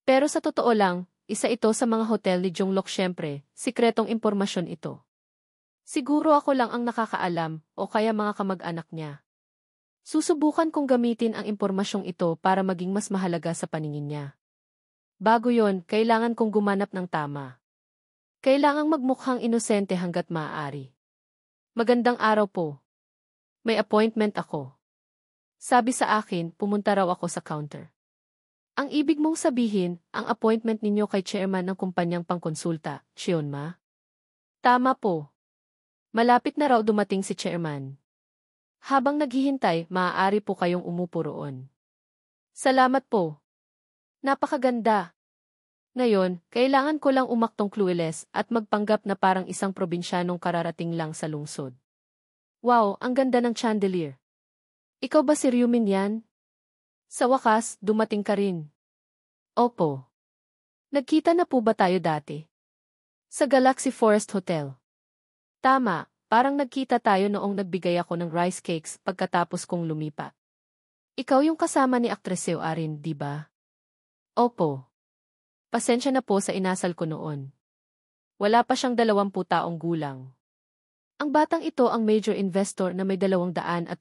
Pero sa totoo lang, isa ito sa mga hotel ni Jonglok syempre, sikretong impormasyon ito. Siguro ako lang ang nakakaalam o kaya mga kamag-anak niya. Susubukan kong gamitin ang impormasyong ito para maging mas mahalaga sa paningin niya. Bago yon, kailangan kong gumanap ng tama. Kailangang magmukhang inosente hanggat maaari. Magandang araw po. May appointment ako. Sabi sa akin, pumunta raw ako sa counter. Ang ibig mong sabihin, ang appointment ninyo kay chairman ng kumpanyang pangkonsulta, Chionma? Tama po. Malapit na raw dumating si chairman. Habang naghihintay, maaari po kayong umupo roon. Salamat po. Napakaganda. Ngayon, kailangan ko lang umaktong clueless at magpanggap na parang isang probinsyanong kararating lang sa lungsod. Wow, ang ganda ng chandelier. Ikaw ba si Ryumin yan? Sa wakas, dumating ka rin. Opo. Nagkita na po ba tayo dati? Sa Galaxy Forest Hotel. Tama, parang nagkita tayo noong nagbigay ako ng rice cakes pagkatapos kong lumipat. Ikaw yung kasama ni Actress Seo Arin, di ba? Opo. Pasensya na po sa inasal ko noon. Wala pa siyang 20 taong gulang. Ang batang ito ang major investor na may 280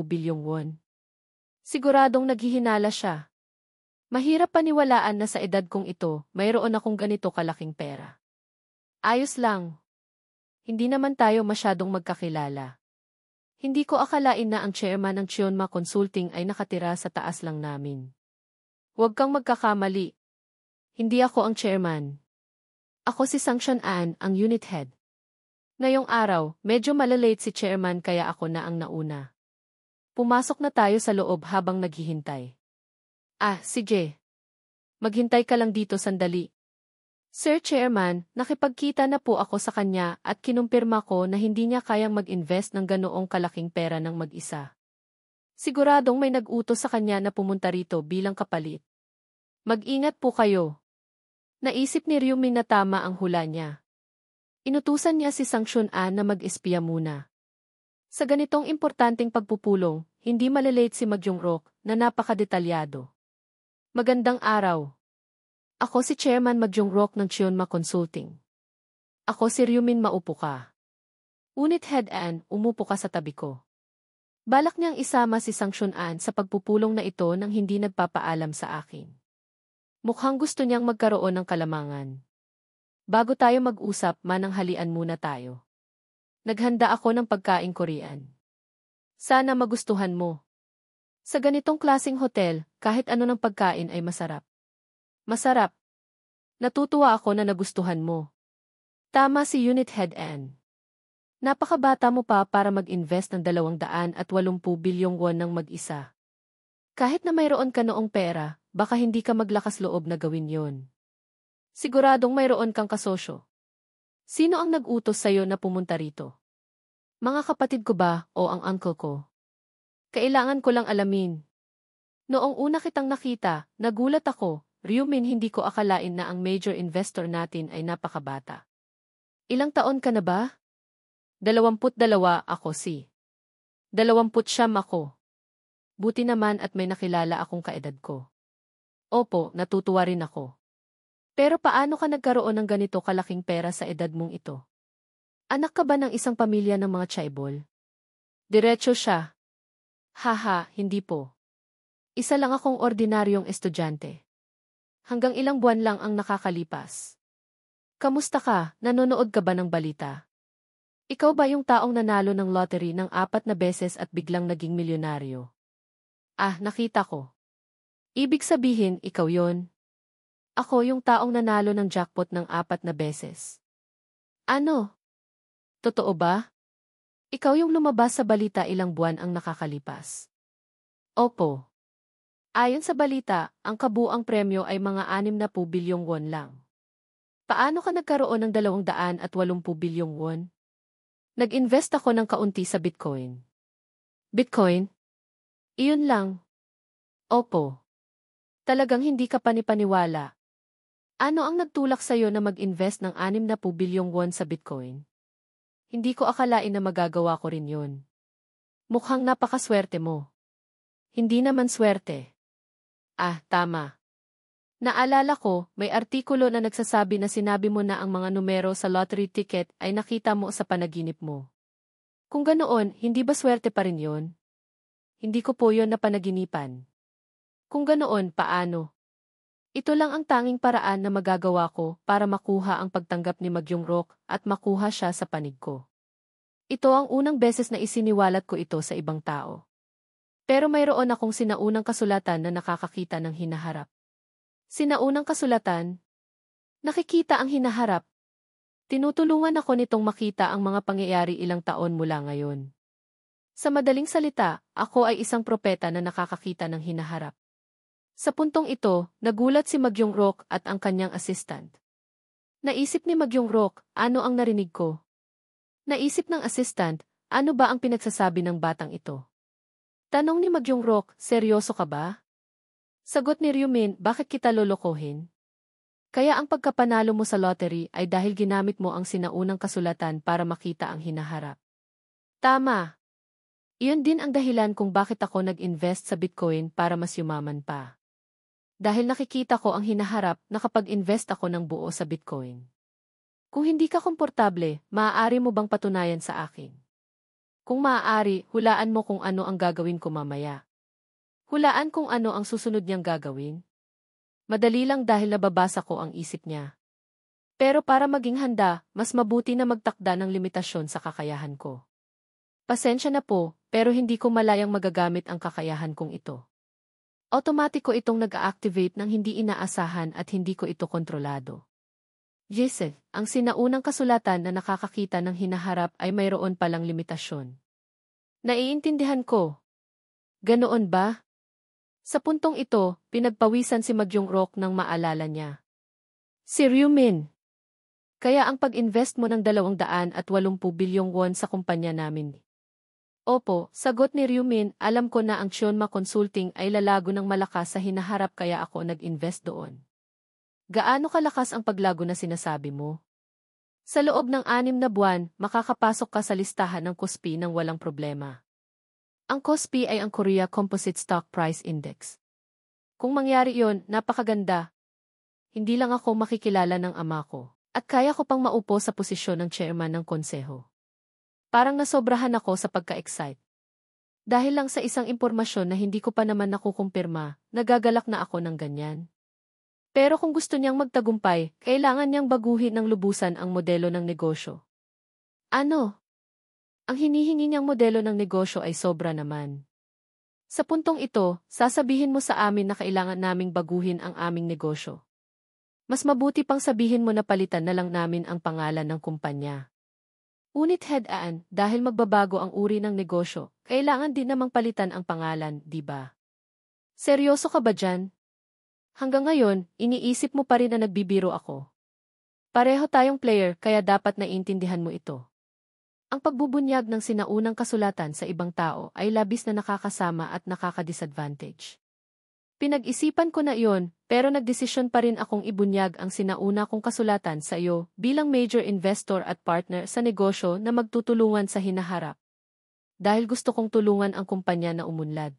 bilyong won. Siguradong naghihinala siya. Mahirap paniwalaan na sa edad kong ito, mayroon akong ganito kalaking pera. Ayos lang. Hindi naman tayo masyadong magkakilala. Hindi ko akalain na ang chairman ng Chionma Consulting ay nakatira sa taas lang namin. Huwag kang magkakamali. Hindi ako ang chairman. Ako si Sang-Shun An, ang unit head. Ngayong araw, medyo malalate si chairman kaya ako na ang nauna. Pumasok na tayo sa loob habang naghihintay. Sige. Maghintay ka lang dito sandali. Sir Chairman, nakipagkita na po ako sa kanya at kinumpirma ko na hindi niya kayang mag-invest ng ganoong kalaking pera ng mag-isa. Siguradong may nag-utos sa kanya na pumunta rito bilang kapalit. Mag-ingat po kayo. Naisip ni Ryumin na tama ang hula niya. Inutusan niya si Sang-Shun An na mag-espiya muna. Sa ganitong importanteng pagpupulong, hindi malalate si Mag-Jongrok na napakadetalyado. Magandang araw. Ako si Chairman Mag-Jongrok ng Chionma Consulting. Ako si Ryumin, maupo ka. Unit Head An, umupo ka sa tabi ko. Balak niyang isama si Sang-Shun An sa pagpupulong na ito nang hindi nagpapaalam sa akin. Mukhang gusto niyang magkaroon ng kalamangan. Bago tayo mag-usap, mananghalian muna tayo. Naghanda ako ng pagkaing Korean. Sana magustuhan mo. Sa ganitong klaseng hotel, kahit ano ng pagkain ay masarap. Masarap. Natutuwa ako na nagustuhan mo. Tama si Unit Head An. Napakabata mo pa para mag-invest ng 280 bilyong won ng mag-isa. Kahit na mayroon ka noong pera, baka hindi ka maglakas loob na gawin yon. Siguradong mayroon kang kasosyo. Sino ang nag-utos sa'yo na pumunta rito? Mga kapatid ko ba o ang uncle ko? Kailangan ko lang alamin. Noong una kitang nakita, nagulat ako, Ryumin, hindi ko akalain na ang major investor natin ay napakabata. Ilang taon ka na ba? 22 ako si. 29 ako. Buti naman at may nakilala akong kaedad ko. Opo, natutuwa rin ako. Pero paano ka nagkaroon ng ganito kalaking pera sa edad mong ito? Anak ka ba ng isang pamilya ng mga chaebol? Diretso siya. Haha, hindi po. Isa lang akong ordinaryong estudyante. Hanggang ilang buwan lang ang nakakalipas. Kamusta ka? Nanonood ka ba ng balita? Ikaw ba yung taong nanalo ng lottery ng 4 na beses at biglang naging milyonaryo? Nakita ko. Ibig sabihin, ikaw yon. Ako yung taong nanalo ng jackpot ng 4 na beses. Ano? Totoo ba? Ikaw yung lumabas sa balita ilang buwan ang nakakalipas. Opo. Ayon sa balita, ang kabuang premyo ay mga 60 bilyong won lang. Paano ka nagkaroon ng 280 bilyong won? Nag-invest ako ng kaunti sa Bitcoin. Bitcoin? Iyon lang. Opo. Talagang hindi ka panipaniwala. Ano ang nagtulak sa'yo na mag-invest ng 60 bilyong won sa Bitcoin? Hindi ko akalain na magagawa ko rin yun. Mukhang napakaswerte mo. Hindi naman swerte. Tama. Naalala ko, may artikulo na nagsasabi na sinabi mo na ang mga numero sa lottery ticket ay nakita mo sa panaginip mo. Kung ganoon, hindi ba swerte pa rin yon? Hindi ko po yon napanaginipan. Kung ganoon, paano? Ito lang ang tanging paraan na magagawa ko para makuha ang pagtanggap ni Magyong Rock at makuha siya sa panig ko. Ito ang unang beses na isiniwalat ko ito sa ibang tao. Pero mayroon akong sinaunang kasulatan na nakakakita ng hinaharap. Sinaunang kasulatan? Nakikita ang hinaharap. Tinutulungan ako nitong makita ang mga pangyayari ilang taon mula ngayon. Sa madaling salita, ako ay isang propeta na nakakakita ng hinaharap. Sa puntong ito, nagulat si Magyong Rock at ang kanyang assistant. Naisip ni Magyong Rock, ano ang narinig ko? Naisip ng assistant, ano ba ang pinagsasabi ng batang ito? Tanong ni Magyong Rock, seryoso ka ba? Sagot ni Ryumin, bakit kita lolokohin? Kaya ang pagkapanalo mo sa lottery ay dahil ginamit mo ang sinaunang kasulatan para makita ang hinaharap. Tama. Iyon din ang dahilan kung bakit ako nag-invest sa Bitcoin para mas yumaman pa. Dahil nakikita ko ang hinaharap na kapag invest ako ng buo sa Bitcoin. Kung hindi ka komportable, maaari mo bang patunayan sa akin? Kung maaari, hulaan mo kung ano ang gagawin ko mamaya. Hulaan kung ano ang susunod niyang gagawin. Madali lang dahil nababasa ko ang isip niya. Pero para maging handa, mas mabuti na magtakda ng limitasyon sa kakayahan ko. Pasensya na po, pero hindi ko malayang magagamit ang kakayahan kong ito. Automatiko itong nag-a-activate ng hindi inaasahan at hindi ko ito kontrolado. Jesse, ang sinaunang kasulatan na nakakakita ng hinaharap ay mayroon palang limitasyon. Naiintindihan ko. Ganoon ba? Sa puntong ito, pinagpawisan si Magyong Rock nang maalala niya. Si Ryumin. Kaya ang pag-invest mo ng 280 bilyong won sa kumpanya namin. Opo, sagot ni Ryumin, alam ko na ang Chionma Consulting ay lalago ng malakas sa hinaharap kaya ako nag-invest doon. Gaano kalakas ang paglago na sinasabi mo? Sa loob ng 6 na buwan, makakapasok ka sa listahan ng KOSPI ng walang problema. Ang KOSPI ay ang Korea Composite Stock Price Index. Kung mangyari yon, napakaganda. Hindi lang ako makikilala ng ama ko, at kaya ko pang maupo sa posisyon ng chairman ng konseho. Parang nasobrahan ako sa pagka-excite. Dahil lang sa isang impormasyon na hindi ko pa naman nakukumpirma, nagagalak na ako ng ganyan. Pero kung gusto niyang magtagumpay, kailangan niyang baguhin ng lubusan ang modelo ng negosyo. Ano? Ang hinihingi niyang modelo ng negosyo ay sobra naman. Sa puntong ito, sasabihin mo sa amin na kailangan naming baguhin ang aming negosyo. Mas mabuti pang sabihin mo na palitan na lang namin ang pangalan ng kumpanya. Unit head-aan, dahil magbabago ang uri ng negosyo, kailangan din namang palitan ang pangalan, di ba? Seryoso ka ba dyan? Hanggang ngayon, iniisip mo pa rin na nagbibiro ako. Pareho tayong player kaya dapat naiintindihan mo ito. Ang pagbubunyag ng sinaunang kasulatan sa ibang tao ay labis na nakakasama at nakakadisadvantage. Pinag-isipan ko na iyon, pero nagdesisyon pa rin akong ibunyag ang sinauna kong kasulatan sa iyo bilang major investor at partner sa negosyo na magtutulungan sa hinaharap. Dahil gusto kong tulungan ang kumpanya na umunlad.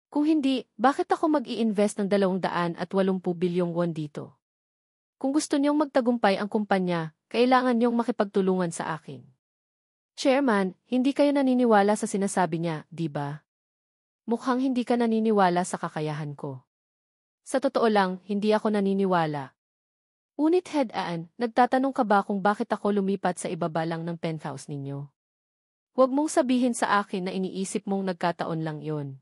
Kung hindi, bakit ako mag-i-invest ng 280 bilyong won dito? Kung gusto niyong magtagumpay ang kumpanya, kailangan niyong makipagtulungan sa akin. Chairman, hindi kayo naniniwala sa sinasabi niya, di ba? Mukhang hindi ka naniniwala sa kakayahan ko. Sa totoo lang, hindi ako naniniwala. Unit head-aan, nagtatanong ka ba kung bakit ako lumipat sa ibaba lang ng penthouse ninyo? Huwag mong sabihin sa akin na iniisip mong nagkataon lang yon.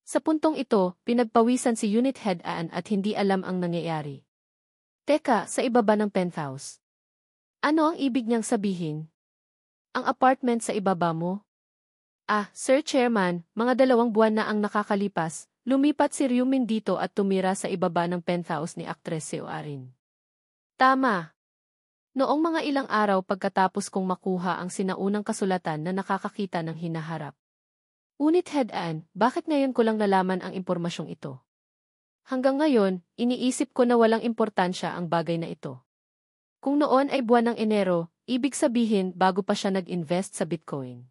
Sa puntong ito, pinagpawisan si unit head-aan at hindi alam ang nangyayari. Teka, sa ibaba ng penthouse. Ano ang ibig niyang sabihin? Ang apartment sa ibaba mo? Ah, Sir Chairman, mga 2 buwan na ang nakakalipas, lumipat si Ryumin dito at tumira sa ibaba ng penthouse ni Actress Seo Arin. Tama. Noong mga ilang araw pagkatapos kong makuha ang sinaunang kasulatan na nakakakita ng hinaharap. Unit head-aan, bakit ngayon ko lang nalaman ang impormasyong ito? Hanggang ngayon, iniisip ko na walang importansya ang bagay na ito. Kung noon ay buwan ng Enero, ibig sabihin bago pa siya nag-invest sa Bitcoin.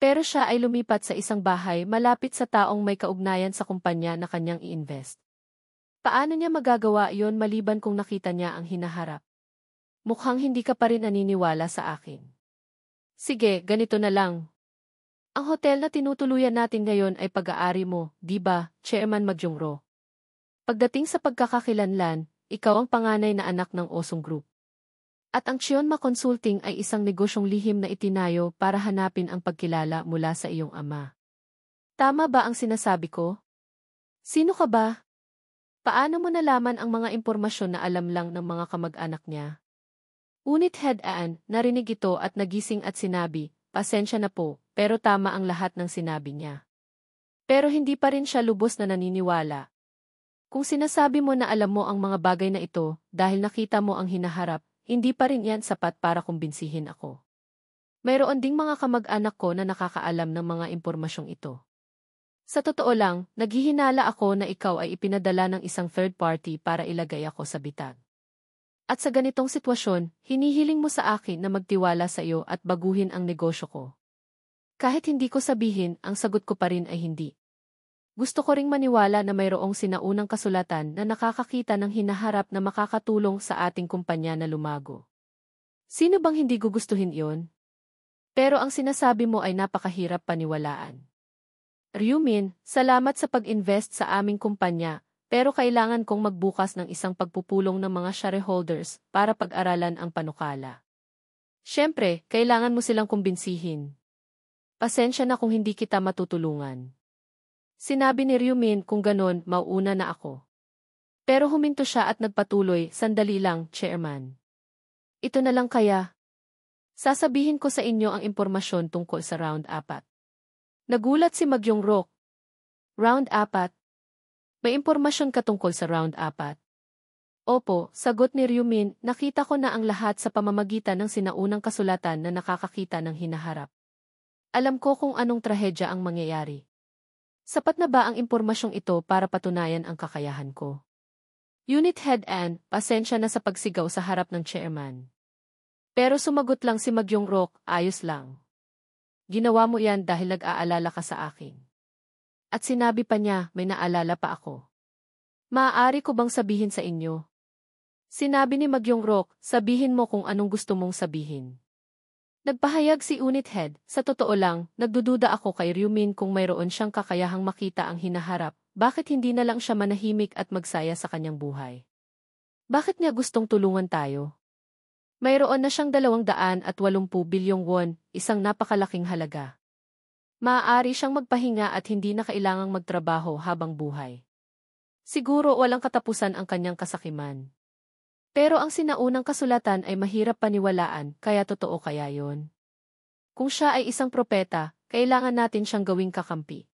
Pero siya ay lumipat sa isang bahay malapit sa taong may kaugnayan sa kumpanya na kanyang i-invest. Paano niya magagawa iyon maliban kung nakita niya ang hinaharap? Mukhang hindi ka pa rin naniniwala sa akin. Sige, ganito na lang. Ang hotel na tinutuluyan natin ngayon ay pag-aari mo, di ba, Chairman Magyongro? Pagdating sa pagkakakilanlan, ikaw ang panganay na anak ng Osong Group. At ang Chionma Consulting ay isang negosyong lihim na itinayo para hanapin ang pagkilala mula sa iyong ama. Tama ba ang sinasabi ko? Sino ka ba? Paano mo nalaman ang mga impormasyon na alam lang ng mga kamag-anak niya? Unit Head Aan, narinig ito at nagising at sinabi, pasensya na po, pero tama ang lahat ng sinabi niya. Pero hindi pa rin siya lubos na naniniwala. Kung sinasabi mo na alam mo ang mga bagay na ito dahil nakita mo ang hinaharap, hindi pa rin yan sapat para kumbinsihin ako. Mayroon ding mga kamag-anak ko na nakakaalam ng mga impormasyong ito. Sa totoo lang, naghihinala ako na ikaw ay ipinadala ng isang third party para ilagay ako sa bitag. At sa ganitong sitwasyon, hinihiling mo sa akin na magtiwala sa iyo at baguhin ang negosyo ko. Kahit hindi ko sabihin, ang sagot ko pa rin ay hindi. Gusto ko ring maniwala na mayroong sinaunang kasulatan na nakakakita ng hinaharap na makakatulong sa ating kumpanya na lumago. Sino bang hindi gugustuhin iyon? Pero ang sinasabi mo ay napakahirap paniwalaan. Ryumin, salamat sa pag-invest sa aming kumpanya, pero kailangan kong magbukas ng isang pagpupulong ng mga shareholders para pag-aralan ang panukala. Siyempre, kailangan mo silang kumbinsihin. Pasensya na kung hindi kita matutulungan. Sinabi ni Ryumin kung ganon, mauuna na ako. Pero huminto siya at nagpatuloy, sandali lang, Chairman. Ito na lang kaya. Sasabihin ko sa inyo ang impormasyon tungkol sa Round 4. Nagulat si Magyongrok. Round 4? May impormasyon ka tungkol sa Round 4? Opo, sagot ni Ryumin, nakita ko na ang lahat sa pamamagitan ng sinaunang kasulatan na nakakakita ng hinaharap. Alam ko kung anong trahedya ang mangyayari. Sapat na ba ang impormasyong ito para patunayan ang kakayahan ko? Unit Head An, pasensya na sa pagsigaw sa harap ng chairman. Pero sumagot lang si Magyongrok, ayos lang. Ginawa mo yan dahil nag-aalala ka sa akin. At sinabi pa niya, may naalala pa ako. Maaari ko bang sabihin sa inyo? Sinabi ni Magyongrok, sabihin mo kung anong gusto mong sabihin. Nagpahayag si Unit Head, sa totoo lang, nagdududa ako kay Ryumin kung mayroon siyang kakayahang makita ang hinaharap, bakit hindi na lang siya manahimik at magsaya sa kanyang buhay? Bakit niya gustong tulungan tayo? Mayroon na siyang 280 bilyong won, isang napakalaking halaga. Maaari siyang magpahinga at hindi na kailangang magtrabaho habang buhay. Siguro walang katapusan ang kanyang kasakiman. Pero ang sinaunang kasulatan ay mahirap paniwalaan, kaya totoo kaya yon? Kung siya ay isang propeta, kailangan natin siyang gawing kakampi.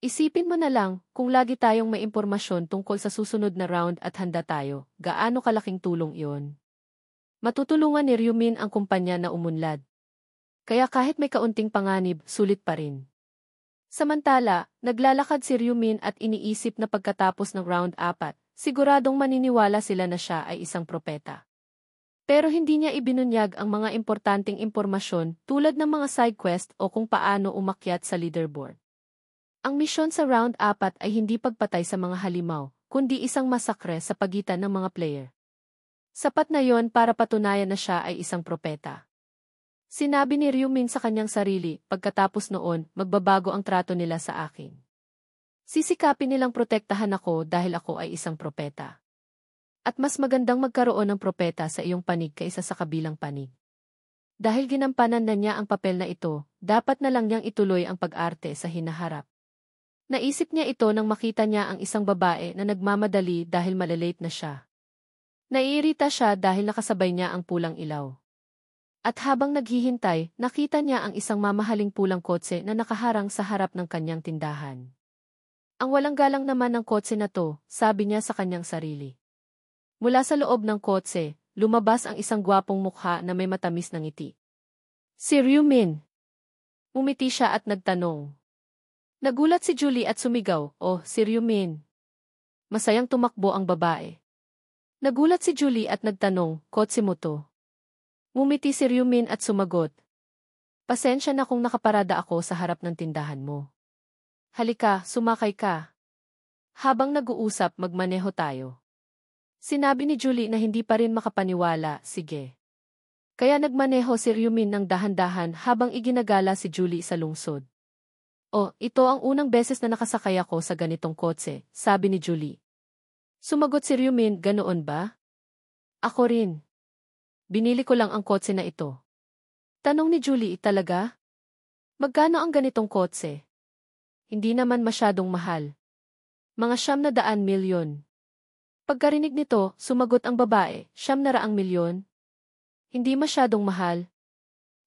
Isipin mo na lang, kung lagi tayong may impormasyon tungkol sa susunod na round at handa tayo, gaano kalaking tulong iyon? Matutulungan ni Ryumin ang kumpanya na umunlad. Kaya kahit may kaunting panganib, sulit pa rin. Samantala, naglalakad si Ryumin at iniisip na pagkatapos ng round 4, siguradong maniniwala sila na siya ay isang propeta. Pero hindi niya ibinunyag ang mga importanteng impormasyon tulad ng mga side quest o kung paano umakyat sa leaderboard. Ang misyon sa round 4 ay hindi pagpatay sa mga halimaw, kundi isang masakre sa pagitan ng mga player. Sapat na yon para patunayan na siya ay isang propeta. Sinabi ni Ryumin sa kanyang sarili, pagkatapos noon, magbabago ang trato nila sa akin. Sisikapin nilang protektahan ako dahil ako ay isang propeta. At mas magandang magkaroon ng propeta sa iyong panig kaysa sa kabilang panig. Dahil ginampanan na niya ang papel na ito, dapat na lang niyang ituloy ang pag-arte sa hinaharap. Naisip niya ito nang makita niya ang isang babae na nagmamadali dahil malilate na siya. Naiirita siya dahil nakasabay niya ang pulang ilaw. At habang naghihintay, nakita niya ang isang mamahaling pulang kotse na nakaharang sa harap ng kanyang tindahan. Ang walang galang naman ng kotse na to, sabi niya sa kanyang sarili. Mula sa loob ng kotse, lumabas ang isang gwapong mukha na may matamis na ngiti. Si Ryumin. Umiti siya at nagtanong. Nagulat si Julie at sumigaw, oh, si Ryumin. Masayang tumakbo ang babae. Nagulat si Julie at nagtanong, kotse mo to? Umiti si Ryumin at sumagot. Pasensya na kung nakaparada ako sa harap ng tindahan mo. Halika, sumakay ka. Habang nag-uusap, magmaneho tayo. Sinabi ni Julie na hindi pa rin makapaniwala, sige. Kaya nagmaneho si Ryumin ng dahan-dahan habang iginagala si Julie sa lungsod. Oh, ito ang unang beses na nakasakay ako sa ganitong kotse, sabi ni Julie. Sumagot si Ryumin, ganoon ba? Ako rin. Binili ko lang ang kotse na ito. Tanong ni Julie, talaga? Magkano ang ganitong kotse? Hindi naman masyadong mahal. Mga 900,000,000. Pagkarinig nito, sumagot ang babae, 900,000,000? Hindi masyadong mahal.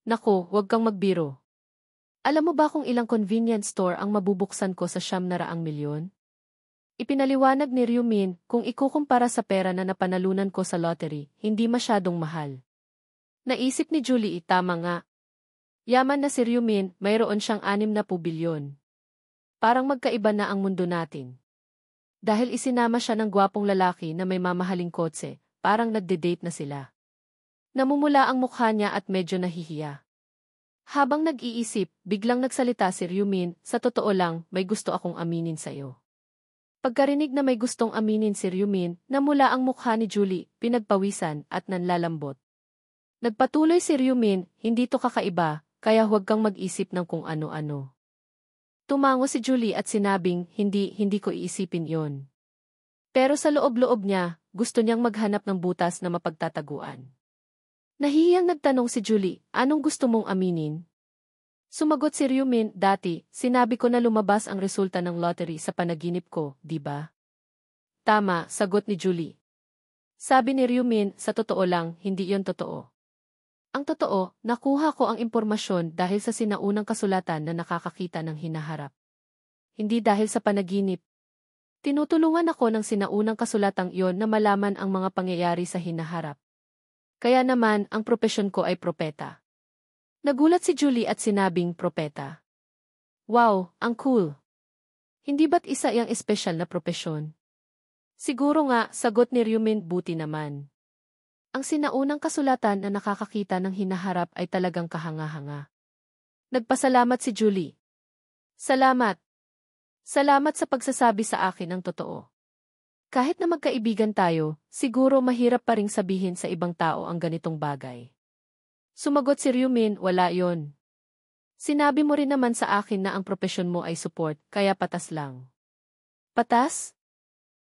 Naku, huwag kang magbiro. Alam mo ba kung ilang convenience store ang mabubuksan ko sa 900,000,000? Ipinaliwanag ni Ryumin, kung ikukumpara sa pera na napanalunan ko sa lottery, hindi masyadong mahal. Naisip ni Julie, tama nga. Yaman na si Ryumin, mayroon siyang 6 na bilyon. Parang magkaiba na ang mundo natin. Dahil isinama siya ng gwapong lalaki na may mamahaling kotse, parang nagde-date na sila. Namumula ang mukha niya at medyo nahihiya. Habang nag-iisip, biglang nagsalita si Ryumin, sa totoo lang, may gusto akong aminin sa'yo. Pagkarinig na may gustong aminin si Ryumin, namula ang mukha ni Julie, pinagpawisan at nanlalambot. Nagpatuloy si Ryumin, hindi to kakaiba, kaya huwag kang mag-isip ng kung ano-ano. Tumango si Julie at sinabing, hindi ko iisipin yon. Pero sa loob-loob niya, gusto niyang maghanap ng butas na mapagtataguan. Nahihiyang nagtanong si Julie, anong gusto mong aminin? Sumagot si Ryumin, dati, sinabi ko na lumabas ang resulta ng lottery sa panaginip ko, di ba? Tama, sagot ni Julie. Sabi ni Ryumin, sa totoo lang, hindi yon totoo. Ang totoo, nakuha ko ang impormasyon dahil sa sinaunang kasulatan na nakakakita ng hinaharap. Hindi dahil sa panaginip. Tinutulungan ako ng sinaunang kasulatang iyon na malaman ang mga pangyayari sa hinaharap. Kaya naman, ang propesyon ko ay propeta. Nagulat si Julie at sinabing propeta. Wow, ang cool. Hindi ba't isa iyang espesyal na propesyon? Siguro nga, sagot ni Ryumin, buti naman. Ang sinaunang kasulatan na nakakakita ng hinaharap ay talagang kahanga-hanga. Nagpasalamat si Julie. Salamat. Salamat sa pagsasabi sa akin ng totoo. Kahit na magkaibigan tayo, siguro mahirap pa ring sabihin sa ibang tao ang ganitong bagay. Sumagot si Ryumin, wala yon. Sinabi mo rin naman sa akin na ang propesyon mo ay support, kaya patas lang. Patas?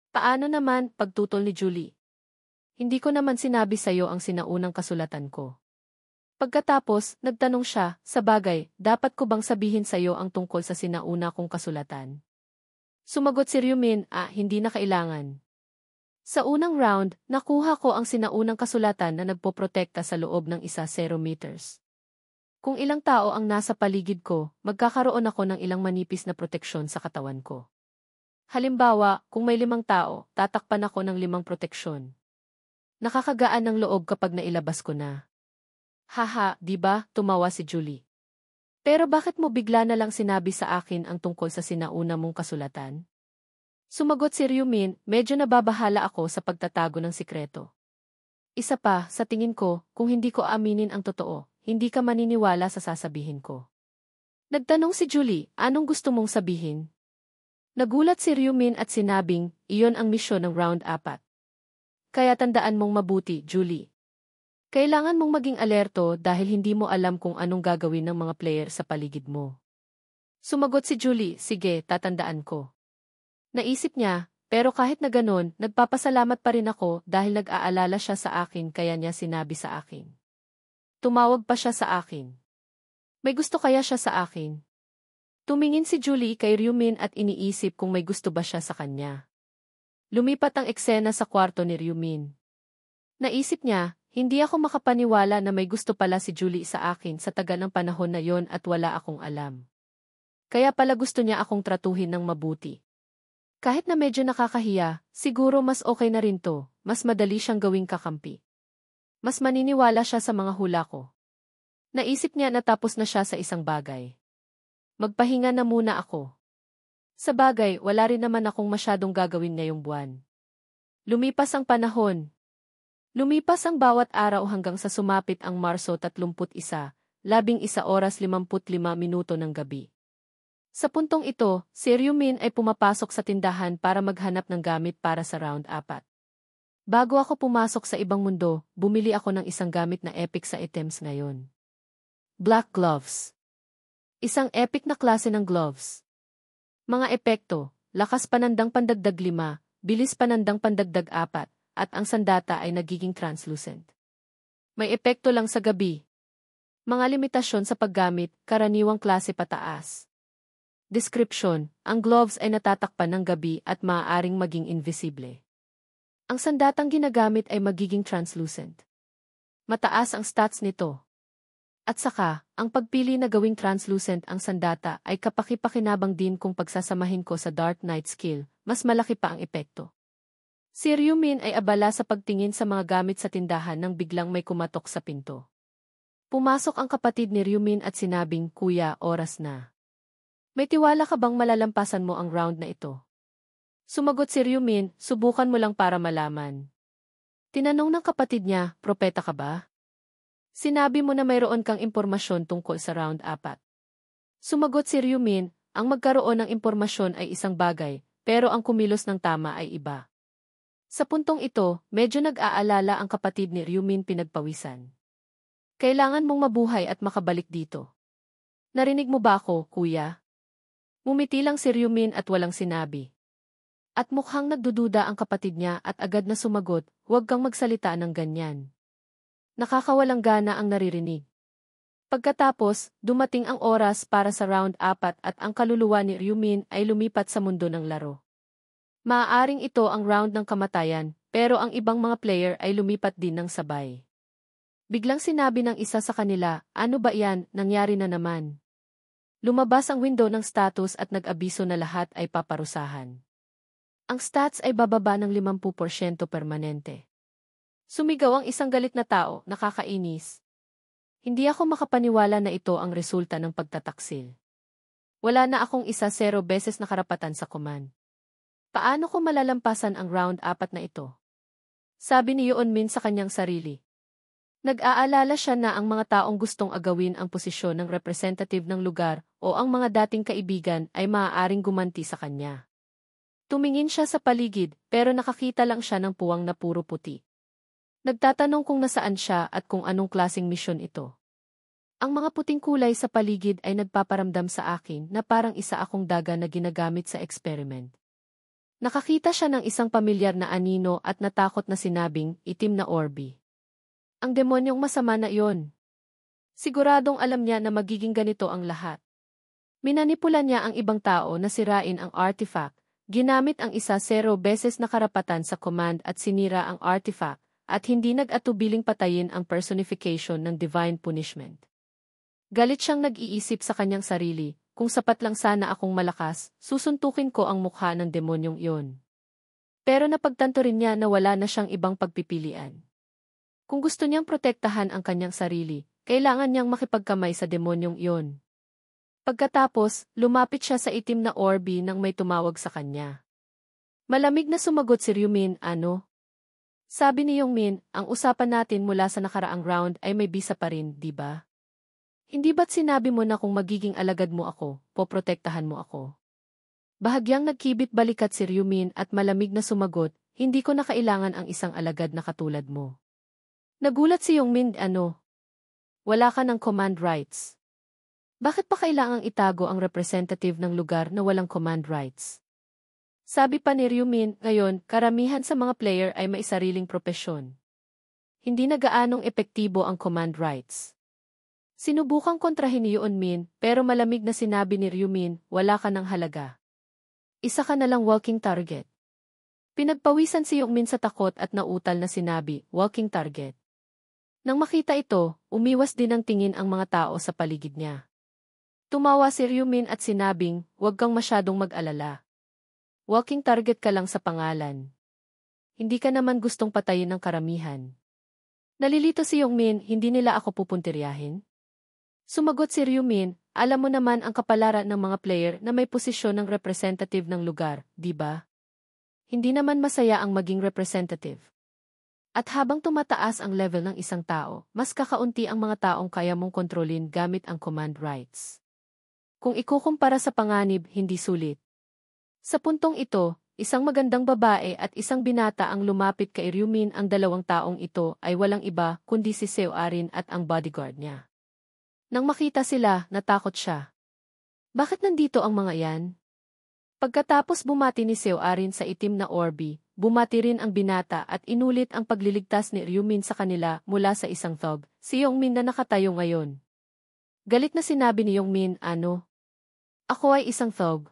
Paano naman, pagtutol ni Julie? Hindi ko naman sinabi sa'yo ang sinaunang kasulatan ko. Pagkatapos, nagtanong siya, sa bagay, dapat ko bang sabihin sa'yo ang tungkol sa sinauna kong kasulatan? Sumagot si Ryumin, hindi na kailangan. Sa unang round, nakuha ko ang sinaunang kasulatan na nagpoprotekta sa loob ng 0 meters. Kung ilang tao ang nasa paligid ko, magkakaroon ako ng ilang manipis na proteksyon sa katawan ko. Halimbawa, kung may 5 tao, tatakpan ako ng 5 proteksyon. Nakakagaan ng loob kapag nailabas ko na. Haha, di ba? Tumawa si Julie. Pero bakit mo bigla na lang sinabi sa akin ang tungkol sa sinauna mong kasulatan? Sumagot si Ryumin, medyo nababahala ako sa pagtatago ng sikreto. Isa pa, sa tingin ko, kung hindi ko aminin ang totoo, hindi ka maniniwala sa sasabihin ko. Nagtanong si Julie, anong gusto mong sabihin? Nagulat si Ryumin at sinabing, iyon ang misyon ng round 4. Kaya tandaan mong mabuti, Julie. Kailangan mong maging alerto dahil hindi mo alam kung anong gagawin ng mga player sa paligid mo. Sumagot si Julie, sige, tatandaan ko. Naisip niya, pero kahit na ganon, nagpapasalamat pa rin ako dahil nag-aalala siya sa akin kaya niya sinabi sa akin. Tumawag pa siya sa akin. May gusto kaya siya sa akin? Tumingin si Julie kay Ryumin at iniisip kung may gusto ba siya sa kanya. Lumipat ang eksena sa kwarto ni Ryumin. Naisip niya, hindi ako makapaniwala na may gusto pala si Julie sa akin sa taga ng panahon na yon at wala akong alam. Kaya pala gusto niya akong tratuhin ng mabuti. Kahit na medyo nakakahiya, siguro mas okay na rin to, mas madali siyang gawing kakampi. Mas maniniwala siya sa mga hula ko. Naisip niya na tapos na siya sa isang bagay. Magpahinga na muna ako. Sa bagay, wala rin naman akong masyadong gagawin ngayong buwan. Lumipas ang panahon. Lumipas ang bawat araw hanggang sa sumapit ang Marso 31, 11:55 ng gabi. Sa puntong ito, si Ryumin ay pumapasok sa tindahan para maghanap ng gamit para sa round 4. Bago ako pumasok sa ibang mundo, bumili ako ng isang gamit na epic sa items ngayon. Black Gloves. Isang epic na klase ng gloves. Mga epekto, lakas panandang pandagdag 5, bilis panandang pandagdag 4, at ang sandata ay nagiging translucent. May epekto lang sa gabi. Mga limitasyon sa paggamit, karaniwang klase pataas. Description, ang gloves ay natatakpan ng gabi at maaaring maging invisible. Ang sandatang ginagamit ay magiging translucent. Mataas ang stats nito. At saka, ang pagpili na gawing translucent ang sandata ay kapaki-pakinabang din kung pagsasamahin ko sa Dark Knight skill, mas malaki pa ang epekto. Si Ryumin ay abala sa pagtingin sa mga gamit sa tindahan nang biglang may kumatok sa pinto. Pumasok ang kapatid ni Ryumin at sinabing, "Kuya, oras na. May tiwala ka bang malalampasan mo ang round na ito?" Sumagot si Ryumin, "Subukan mo lang para malaman." Tinanong ng kapatid niya, "Propeta ka ba? Sinabi mo na mayroon kang impormasyon tungkol sa round 4. Sumagot si Ryumin, "Ang magkaroon ng impormasyon ay isang bagay, pero ang kumilos ng tama ay iba." Sa puntong ito, medyo nag-aalala ang kapatid ni Ryumin pinagpawisan. "Kailangan mong mabuhay at makabalik dito. Narinig mo ba ako, kuya?" Ngumiti lang si Ryumin at walang sinabi. At mukhang nagdududa ang kapatid niya at agad na sumagot, "Huwag kang magsalita ng ganyan. Nakakawalang gana ang naririnig." Pagkatapos, dumating ang oras para sa round 4 at ang kaluluwa ni Ryumin ay lumipat sa mundo ng laro. Maaaring ito ang round ng kamatayan, pero ang ibang mga player ay lumipat din ng sabay. Biglang sinabi ng isa sa kanila, "Ano ba yan, nangyari na naman?" Lumabas ang window ng status at nag-abiso na lahat ay paparusahan. Ang stats ay bababa ng 50% permanente. Sumigaw ang isang galit na tao, "Nakakainis. Hindi ako makapaniwala na ito ang resulta ng pagtataksil. Wala na akong 1-0 beses na karapatan sa command. Paano ko malalampasan ang round 4 na ito?" Sabi ni Yeonmin sa kanyang sarili. Nag-aalala siya na ang mga taong gustong agawin ang posisyon ng representative ng lugar o ang mga dating kaibigan ay maaaring gumanti sa kanya. Tumingin siya sa paligid pero nakakita lang siya ng puwang na puro puti. Nagtatanong kung nasaan siya at kung anong klaseng misyon ito. Ang mga puting kulay sa paligid ay nagpaparamdam sa akin na parang isa akong daga na ginagamit sa experiment. Nakakita siya ng isang pamilyar na anino at natakot na sinabing, "Itim na orbi. Ang demonyong masama na iyon." Siguradong alam niya na magiging ganito ang lahat. Minanipula niya ang ibang tao na sirain ang artifact, ginamit ang 1-0 beses na karapatan sa command at sinira ang artifact, at hindi nag-atubiling patayin ang personification ng divine punishment. Galit siyang nag-iisip sa kanyang sarili, kung sapat lang sana akong malakas, susuntukin ko ang mukha ng demonyong iyon. Pero napagtanto rin niya na wala na siyang ibang pagpipilian. Kung gusto niyang protektahan ang kanyang sarili, kailangan niyang makipagkamay sa demonyong iyon. Pagkatapos, lumapit siya sa itim na orbi nang may tumawag sa kanya. Malamig na sumagot si Ryumin, "Ano?" Sabi ni Yeonmin, "Ang usapan natin mula sa nakaraang round ay may bisa pa rin, di ba? Hindi ba't sinabi mo na kung magiging alagad mo ako, poprotektahan mo ako?" Bahagyang nagkibit balikat si Ryumin at malamig na sumagot, "Hindi ko na kailangan ang isang alagad na katulad mo." Nagulat si Yeonmin, "Ano? Wala ka ng command rights. Bakit pa kailangang itago ang representative ng lugar na walang command rights?" Sabi pa ni Ryumin, "Ngayon, karamihan sa mga player ay may sariling propesyon. Hindi na gaanong epektibo ang command rights." Sinubukang kontrahin ni Yeonmin, pero malamig na sinabi ni Ryumin, "Wala ka ng halaga. Isa ka na lang walking target." Pinagpawisan si Yeonmin sa takot at nautal na sinabi, "Walking target." Nang makita ito, umiwas din ang tingin ang mga tao sa paligid niya. Tumawa si Ryumin at sinabing, "Huwag kang masyadong mag-alala. Walking target ka lang sa pangalan. Hindi ka naman gustong patayin ng karamihan." Nalilito si Yeonmin, "Hindi nila ako pupuntiryahin?" Sumagot si Ryumin, "Alam mo naman ang kapalaran ng mga player na may posisyon ng representative ng lugar, di ba? Hindi naman masaya ang maging representative. At habang tumataas ang level ng isang tao, mas kakaunti ang mga taong kaya mong kontrolin gamit ang command rights. Kung ikukumpara sa panganib, hindi sulit. Sa puntong ito, isang magandang babae at isang binata ang lumapit kay Ryumin. Ang dalawang taong ito ay walang iba kundi si Seo Arin at ang bodyguard niya. Nang makita sila, natakot siya. Bakit nandito ang mga yan? Pagkatapos bumati ni Seo Arin sa itim na orbi, bumati rin ang binata at inulit ang pagliligtas ni Ryumin sa kanila mula sa isang thug, si Yongmin na nakatayo ngayon. Galit na sinabi ni Yongmin, ano? Ako ay isang thug.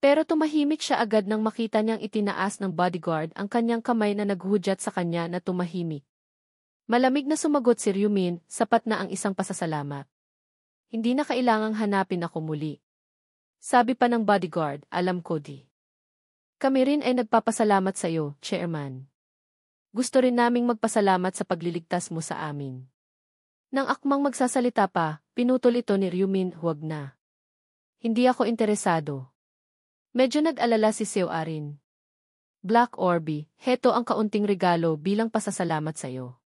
Pero tumahimik siya agad nang makita niyang itinaas ng bodyguard ang kanyang kamay na naghudyat sa kanya na tumahimik. Malamig na sumagot si Ryumin, sapat na ang isang pasasalamat. Hindi na kailangang hanapin ako muli. Sabi pa ng bodyguard, alam ko di. Kami rin ay nagpapasalamat sa iyo, Chairman. Gusto rin naming magpasalamat sa pagliligtas mo sa amin. Nang akmang magsasalita pa, pinutol ito ni Ryumin, huwag na. Hindi ako interesado. Medyo nag-alala si Seo Arin. Black Orbi, heto ang kaunting regalo bilang pasasalamat sa iyo.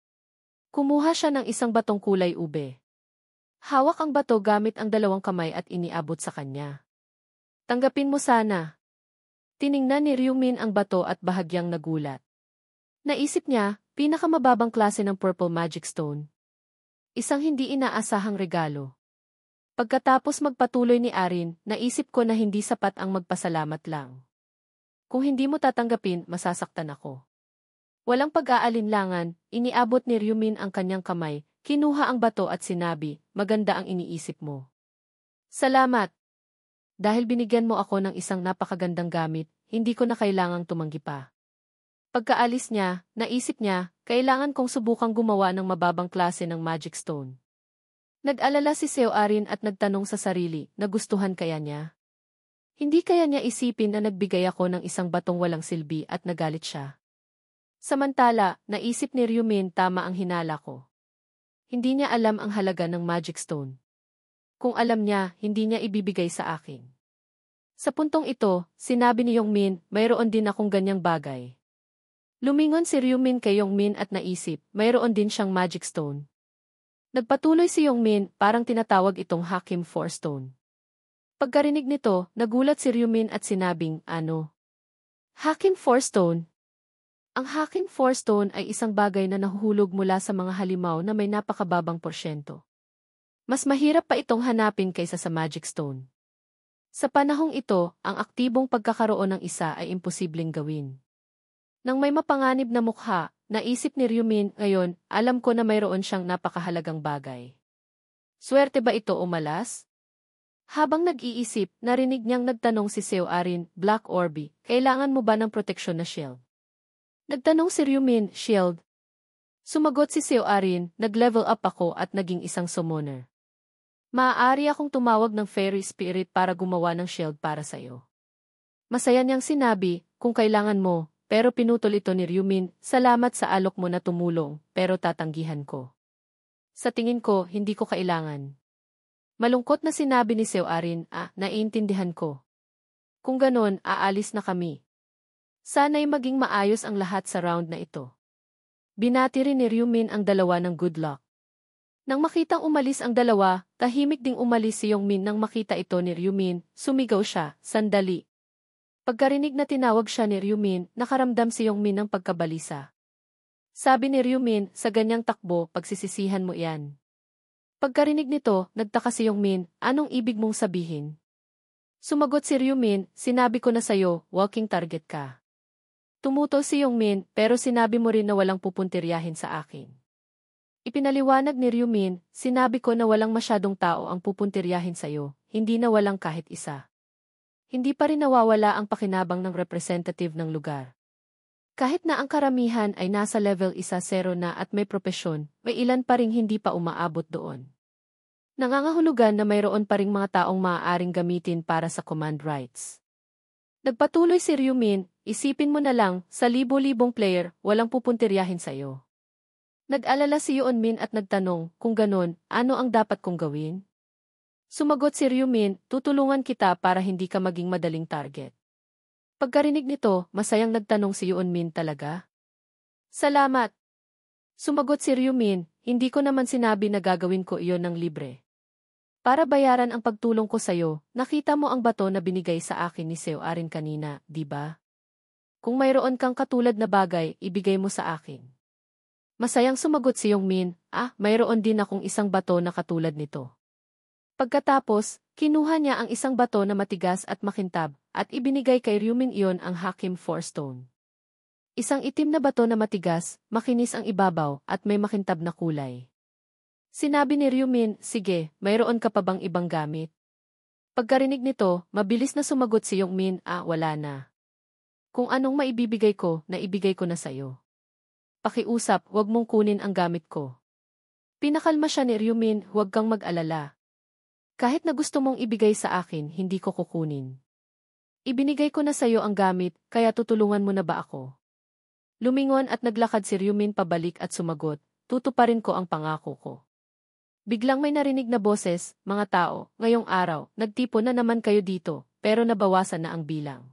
Kumuha siya ng isang batong kulay ube. Hawak ang bato gamit ang dalawang kamay at iniabot sa kanya. Tanggapin mo sana. Tiningnan ni Ryumin ang bato at bahagyang nagulat. Naisip niya, pinakamababang klase ng Purple Magic Stone. Isang hindi inaasahang regalo. Pagkatapos magpatuloy ni Arin, naisip ko na hindi sapat ang magpasalamat lang. Kung hindi mo tatanggapin, masasaktan ako. Walang pag-aalinlangan, iniabot ni Ryumin ang kanyang kamay, kinuha ang bato at sinabi, maganda ang iniisip mo. Salamat! Dahil binigyan mo ako ng isang napakagandang gamit, hindi ko na kailangang tumanggi pa. Pagkaalis niya, naisip niya, kailangan kong subukang gumawa ng mababang klase ng Magic Stone. Nag-alala si Seo Arin at nagtanong sa sarili, nagustuhan kaya niya? Hindi kaya niya isipin na nagbigay ako ng isang batong walang silbi at nagalit siya? Samantala, naisip ni Ryumin tama ang hinala ko. Hindi niya alam ang halaga ng Magic Stone. Kung alam niya, hindi niya ibibigay sa akin. Sa puntong ito, sinabi ni Yongmin, mayroon din akong ganyang bagay. Lumingon si Ryumin kay Yongmin at naisip, mayroon din siyang Magic Stone. Nagpatuloy si Yongmin, parang tinatawag itong Hakim Force Stone. Pagkarinig nito, nagulat si Ryumin at sinabing, ano? Hakim Force Stone? Ang Hakim Force Stone ay isang bagay na nahuhulog mula sa mga halimaw na may napakababang porsyento. Mas mahirap pa itong hanapin kaysa sa Magic Stone. Sa panahong ito, ang aktibong pagkakaroon ng isa ay imposibleng gawin. Nang may mapanganib na mukha, naisip ni Ryumin, ngayon, alam ko na mayroon siyang napakahalagang bagay. Swerte ba ito o malas? Habang nag-iisip, narinig niyang nagtanong si Seo Arin, Black Orbi, kailangan mo ba ng proteksyon na shield? Nagtanong si Ryumin, shield? Sumagot si Seo Arin, nag-level up ako at naging isang summoner. Maaari akong tumawag ng fairy spirit para gumawa ng shield para sa iyo. Masaya niyang sinabi, kung kailangan mo, pero pinutol ito ni Ryumin, salamat sa alok mo na tumulong, pero tatanggihan ko. Sa tingin ko, hindi ko kailangan. Malungkot na sinabi ni Seo Arin, naiintindihan ko. Kung ganon, aalis na kami. Sana'y maging maayos ang lahat sa round na ito. Binati rin ni Ryumin ang dalawa ng good luck. Nang makitang umalis ang dalawa, tahimik ding umalis si Yongmin nang makita ito ni Ryumin, sumigaw siya, sandali. Pagkarinig na tinawag siya ni Ryumin, nakaramdam si Yongmin ng pagkabalisa. Sabi ni Ryumin, sa ganyang takbo, pagsisisihan mo yan. Pagkarinig nito, nagtaka si Yongmin, anong ibig mong sabihin? Sumagot si Ryumin, sinabi ko na sayo, walking target ka. Tumutol si Yongmin, pero sinabi mo rin na walang pupuntiryahin sa akin. Ipinaliwanag ni Ryumin, sinabi ko na walang masyadong tao ang pupuntiryahin sayo, hindi na walang kahit isa. Hindi pa rin nawawala ang pakinabang ng representative ng lugar. Kahit na ang karamihan ay nasa level 1-0 na at may propesyon, may ilan pa ring hindi pa umaabot doon. Nangangahulugan na mayroon pa ring mga taong maaaring gamitin para sa command rights. Nagpatuloy si Ryumin, isipin mo na lang, sa libo-libong player, walang pupuntiryahin sa'yo. Nag-alala si Yeonmin at nagtanong, kung ganon, ano ang dapat kong gawin? Sumagot si Ryumin, tutulungan kita para hindi ka maging madaling target. Pagkarinig nito, masayang nagtanong si Yeonmin talaga? Salamat! Sumagot si Ryumin, hindi ko naman sinabi na gagawin ko iyon ng libre. Para bayaran ang pagtulong ko sa'yo, nakita mo ang bato na binigay sa akin ni Seo Arin kanina, di ba? Kung mayroon kang katulad na bagay, ibigay mo sa akin. Masayang sumagot si Yongmin, mayroon din akong isang bato na katulad nito. Pagkatapos, kinuha niya ang isang bato na matigas at makintab, at ibinigay kay Ryumin iyon ang Hakim 4 Stone. Isang itim na bato na matigas, makinis ang ibabaw, at may makintab na kulay. Sinabi ni Ryumin, sige, mayroon ka pa bang ibang gamit? Pagkarinig nito, mabilis na sumagot si Yongmin, wala na. Kung anong maibibigay ko, naibigay ko na sa'yo. Pakiusap, huwag mong kunin ang gamit ko. Pinakalma siya ni Ryumin, huwag kang mag-alala. Kahit na gusto mong ibigay sa akin, hindi ko kukunin. Ibinigay ko na sa'yo ang gamit, kaya tutulungan mo na ba ako? Lumingon at naglakad si Ryumin pabalik at sumagot, tutuparin ko ang pangako ko. Biglang may narinig na boses, mga tao, ngayong araw, nagtipon na naman kayo dito, pero nabawasan na ang bilang.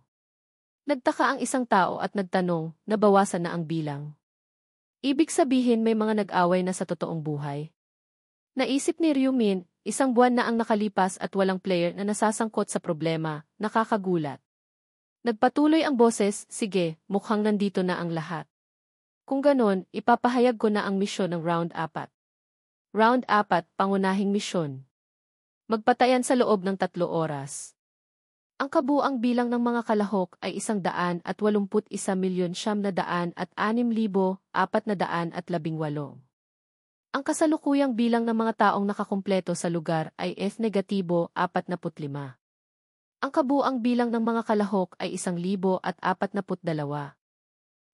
Nagtaka ang isang tao at nagtanong, nabawasan na ang bilang. Ibig sabihin may mga nag-away na sa totoong buhay. Naisip ni Ryumin, isang buwan na ang nakalipas at walang player na nasasangkot sa problema, nakakagulat. Nagpatuloy ang boses, sige, mukhang nandito na ang lahat. Kung ganon, ipapahayag ko na ang misyon ng Round 4. Round 4, pangunahing misyon. Magpatayan sa loob ng 3 oras. Ang kabuang bilang ng mga kalahok ay 181,906,418. Ang kasalukuyang bilang ng mga taong nakakumpleto sa lugar ay F-45. Ang kabuang bilang ng mga kalahok ay 1,042.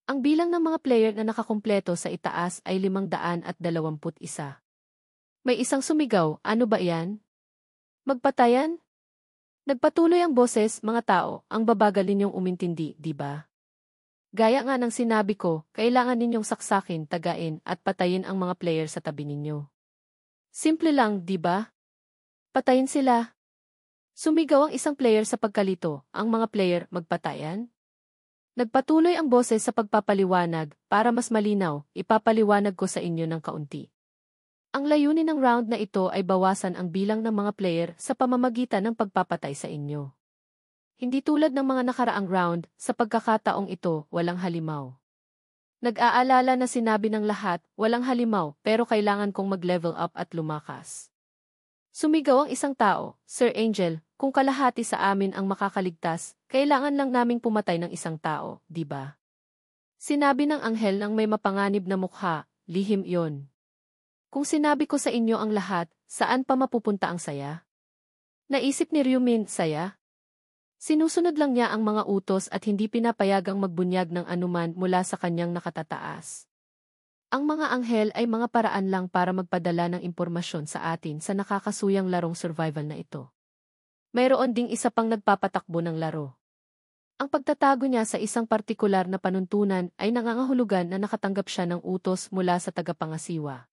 Ang bilang ng mga player na nakakumpleto sa itaas ay 521. May isang sumigaw, ano ba yan? Magpatayan? Nagpatuloy ang boses, mga tao, ang babagal ninyong umintindi, di ba? Gaya nga ng sinabi ko, kailangan ninyong saksakin, tagain, at patayin ang mga player sa tabi ninyo. Simple lang, di ba? Patayin sila. Sumigaw ang isang player sa pagkalito, ang mga player, magpatayan? Nagpatuloy ang boses sa pagpapaliwanag, para mas malinaw, ipapaliwanag ko sa inyo ng kaunti. Ang layunin ng round na ito ay bawasan ang bilang ng mga player sa pamamagitan ng pagpapatay sa inyo. Hindi tulad ng mga nakaraang round, sa pagkakataong ito, walang halimaw. Nag-aalala na sinabi ng lahat, walang halimaw, pero kailangan kong mag-level up at lumakas. Sumigaw ang isang tao, Sir Angel, kung kalahati sa amin ang makakaligtas, kailangan lang naming pumatay ng isang tao, di ba? Sinabi ng anghel ng may mapanganib na mukha, lihim iyon. Kung sinabi ko sa inyo ang lahat, saan pa mapupunta ang saya? Naisip ni Ryumin, saya? Sinusunod lang niya ang mga utos at hindi pinapayagang magbunyag ng anuman mula sa kanyang nakatataas. Ang mga anghel ay mga paraan lang para magpadala ng impormasyon sa atin sa nakakasuyang larong survival na ito. Mayroon ding isa pang nagpapatakbo ng laro. Ang pagtatago niya sa isang partikular na panuntunan ay nangangahulugan na nakatanggap siya ng utos mula sa tagapangasiwa.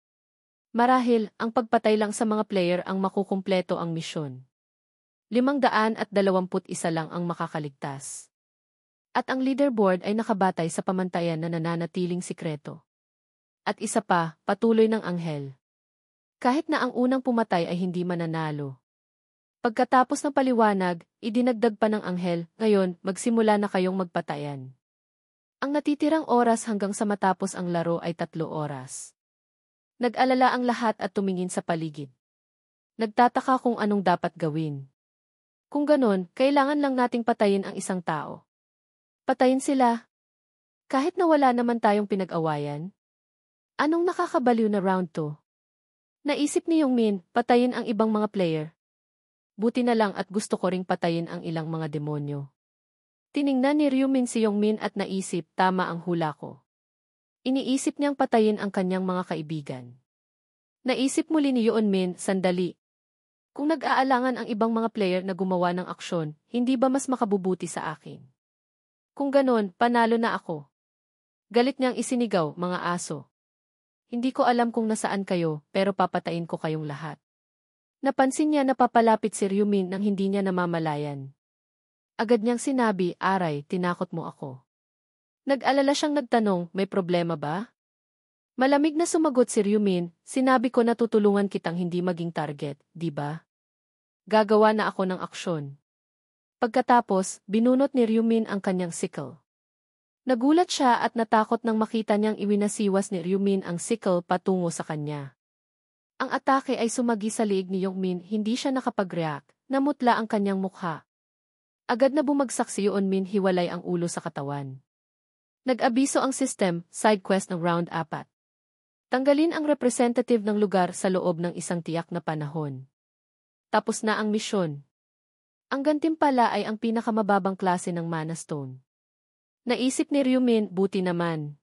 Marahil, ang pagpatay lang sa mga player ang makukumpleto ang misyon. 521 lang ang makakaligtas. At ang leaderboard ay nakabatay sa pamantayan na nananatiling sikreto. At isa pa, patuloy ng anghel. Kahit na ang unang pumatay ay hindi mananalo. Pagkatapos ng paliwanag, idinagdag pa ng anghel, ngayon, magsimula na kayong magpatayan. Ang natitirang oras hanggang sa matapos ang laro ay 3 oras. Nag-alala ang lahat at tumingin sa paligid. Nagtataka kung anong dapat gawin. Kung ganon, kailangan lang nating patayin ang isang tao. Patayin sila. Kahit na wala naman tayong pinag-awayan. Anong nakakabaliw na round to? Naisip ni Yongmin, patayin ang ibang mga player. Buti na lang at gusto ko ring patayin ang ilang mga demonyo. Tiningnan ni Ryumin si Yongmin at naisip, tama ang hula ko. Iniisip niyang patayin ang kanyang mga kaibigan. Naisip muli ni Yeonmin, sandali. Kung nag-aalangan ang ibang mga player na gumawa ng aksyon, hindi ba mas makabubuti sa akin? Kung ganon, panalo na ako. Galit niyang isinigaw, mga aso. Hindi ko alam kung nasaan kayo, pero papatayin ko kayong lahat. Napansin niya na papalapit si Ryumin nang hindi niya namamalayan. Agad niyang sinabi, aray, tinakot mo ako. Nag-alala siyang nagtanong, may problema ba? Malamig na sumagot si Ryumin, sinabi ko na tutulungan kitang hindi maging target, di ba? gagawa na ako ng aksyon. Pagkatapos, binunot ni Ryumin ang kanyang sickle. Nagulat siya at natakot nang makita niyang iwinasiwas ni Ryumin ang sickle patungo sa kanya. Ang atake ay sumagi sa liig ni Yongmin, hindi siya nakapag-react, namutla ang kanyang mukha. Agad na bumagsak si Yeonmin, hiwalay ang ulo sa katawan. Nag-abiso ang system, side quest ng round 4. Tanggalin ang representative ng lugar sa loob ng isang tiyak na panahon. Tapos na ang misyon. Ang gantimpala ay ang pinakamababang klase ng Mana Stone. Naisip ni Ryumin, buti naman.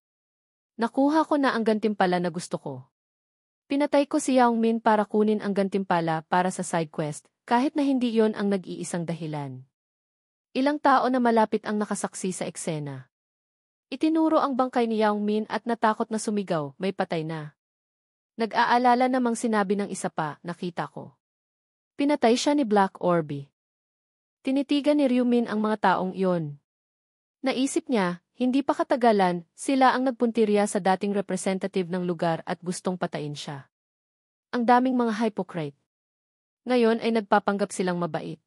Nakuha ko na ang gantimpala na gusto ko. Pinatay ko si Yongmin para kunin ang gantimpala para sa side quest, kahit na hindi yon ang nag-iisang dahilan. Ilang tao na malapit ang nakasaksi sa eksena. Itinuro ang bangkay ni Yongmin at natakot na sumigaw, may patay na. Nag-aalala namang sinabi ng isa pa, nakita ko. Pinatay siya ni Black Orby. Tinitigan ni Ryumin ang mga taong iyon. Naisip niya, hindi pa katagalan, sila ang nagpuntirya sa dating representative ng lugar at gustong patayin siya. Ang daming mga hypocrite. Ngayon ay nagpapanggap silang mabait.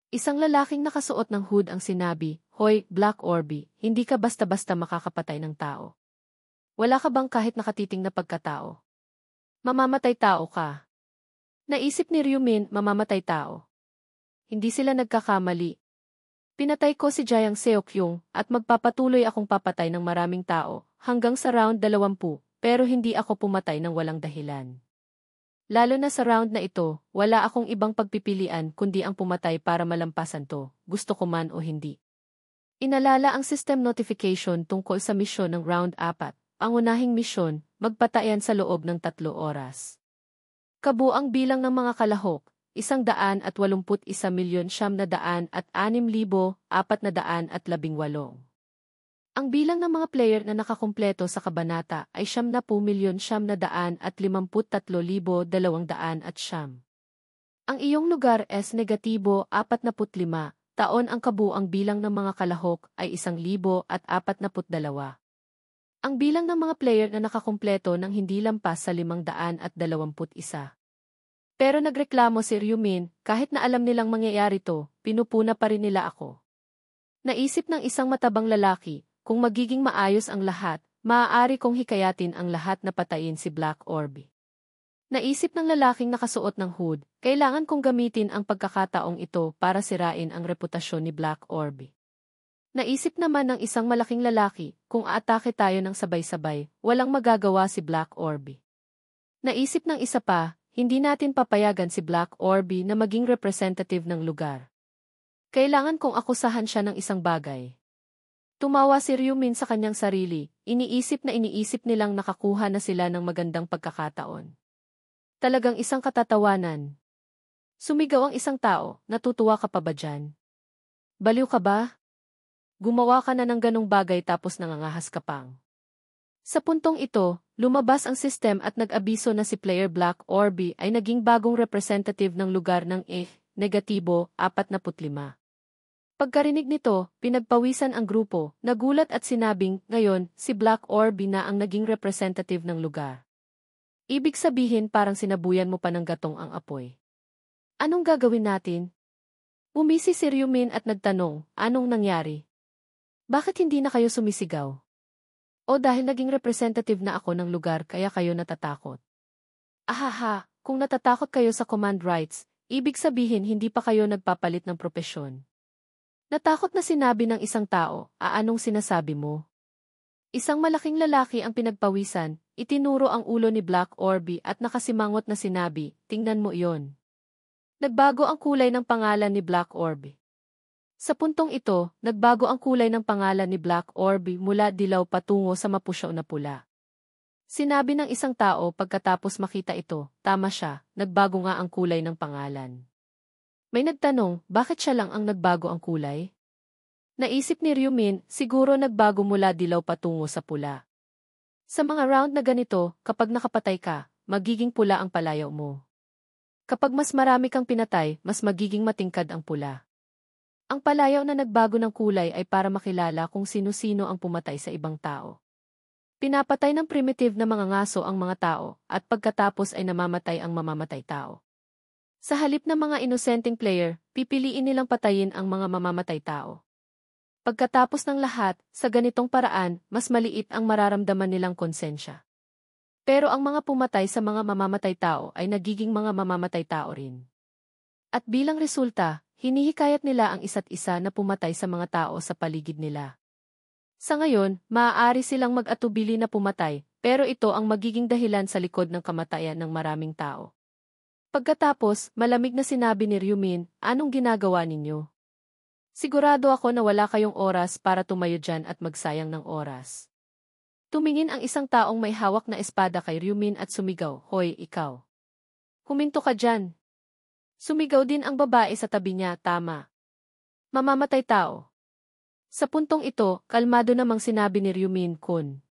Isang lalaking nakasuot ng hood ang sinabi, Hoy, Black Orby, hindi ka basta-basta makakapatay ng tao. Wala ka bang kahit nakatiting na pagkatao? Mamamatay tao ka. Naisip ni Ryumin, mamamatay tao. Hindi sila nagkakamali. Pinatay ko si Jayang Seokyung at magpapatuloy akong papatay ng maraming tao hanggang sa round 20, pero hindi ako pumatay ng walang dahilan. Lalo na sa round na ito, wala akong ibang pagpipilian kundi ang pumatay para malampasan to, gusto ko man o hindi. Inalala ang system notification tungkol sa misyon ng round 4, pangunahing misyon, magpatayan sa loob ng 3 oras. Kabuang bilang ng mga kalahok, 181,906,418. Ang bilang ng mga player na nakakumpleto sa kabanata ay 70,953,200. Ang iyong lugar is negatibo 45, taon ang kabuang bilang ng mga kalahok ay 1,042. Ang bilang ng mga player na nakakumpleto ng hindi lampas sa 521. Pero nagreklamo si Ryumin, kahit na alam nilang mangyayari to, pinupuna pa rin nila ako. Naisip ng isang matabang lalaki, kung magiging maayos ang lahat, maaari kong hikayatin ang lahat na patayin si Black Orby. Naisip ng lalaking nakasuot ng hood, kailangan kong gamitin ang pagkakataong ito para sirain ang reputasyon ni Black Orby. Naisip naman ng isang malaking lalaki, kung aatake tayo ng sabay-sabay, walang magagawa si Black Orby. Naisip ng isa pa, hindi natin papayagan si Black Orby na maging representative ng lugar. Kailangan kong akusahan siya ng isang bagay. Tumawa si Ryumin sa kanyang sarili, iniisip nilang nakakuha na sila ng magandang pagkakataon. Talagang isang katatawanan. Sumigaw ang isang tao, natutuwa ka pa ba dyan? Baliw ka ba? Gumawa ka na ng ganong bagay tapos nangangahas ka pang. Sa puntong ito, lumabas ang system at nag-abiso na si player Black Orby ay naging bagong representative ng lugar ng negatibo 45. Pagkarinig nito, pinagpawisan ang grupo, nagulat at sinabing, ngayon, si Black Orby na ang naging representative ng lugar. Ibig sabihin parang sinabuyan mo pa ng gatong ang apoy. Anong gagawin natin? Umisi si Ryumin at nagtanong, anong nangyari? Bakit hindi na kayo sumisigaw? O dahil naging representative na ako ng lugar kaya kayo natatakot? Ahaha, kung natatakot kayo sa command rights, ibig sabihin hindi pa kayo nagpapalit ng propesyon. Natakot na sinabi ng isang tao, anong sinasabi mo? Isang malaking lalaki ang pinagpawisan, itinuro ang ulo ni Black Orby at nakasimangot na sinabi, tingnan mo iyon. Nagbago ang kulay ng pangalan ni Black Orby. Sa puntong ito, nagbago ang kulay ng pangalan ni Black Orby mula dilaw patungo sa mapusyaw na pula. Sinabi ng isang tao pagkatapos makita ito, tama siya, nagbago nga ang kulay ng pangalan. May nagtanong, bakit siya lang ang nagbago ang kulay? Naisip ni Ryumin, siguro nagbago mula dilaw patungo sa pula. Sa mga round na ganito, kapag nakapatay ka, magiging pula ang palayaw mo. Kapag mas marami kang pinatay, mas magiging matingkad ang pula. Ang palayaw na nagbago ng kulay ay para makilala kung sino-sino ang pumatay sa ibang tao. Pinapatay ng primitive na mga ngaso ang mga tao, at pagkatapos ay namamatay ang mamamatay tao. Sa halip ng mga inosenteng player, pipiliin nilang patayin ang mga mamamatay tao. Pagkatapos ng lahat, sa ganitong paraan, mas maliit ang mararamdaman nilang konsensya. Pero ang mga pumatay sa mga mamamatay tao ay nagiging mga mamamatay tao rin. At bilang resulta, hinihikayat nila ang isa't isa na pumatay sa mga tao sa paligid nila. Sa ngayon, maaari silang mag-atubili na pumatay, pero ito ang magiging dahilan sa likod ng kamatayan ng maraming tao. Pagkatapos, malamig na sinabi ni Ryumin, anong ginagawa ninyo? Sigurado ako na wala kayong oras para tumayo dyan at magsayang ng oras. Tumingin ang isang taong may hawak na espada kay Ryumin at sumigaw, Hoy, ikaw. Huminto ka dyan. Sumigaw din ang babae sa tabi niya, tama. Mamamatay tao. Sa puntong ito, kalmado namang sinabi ni Ryumin, Kun.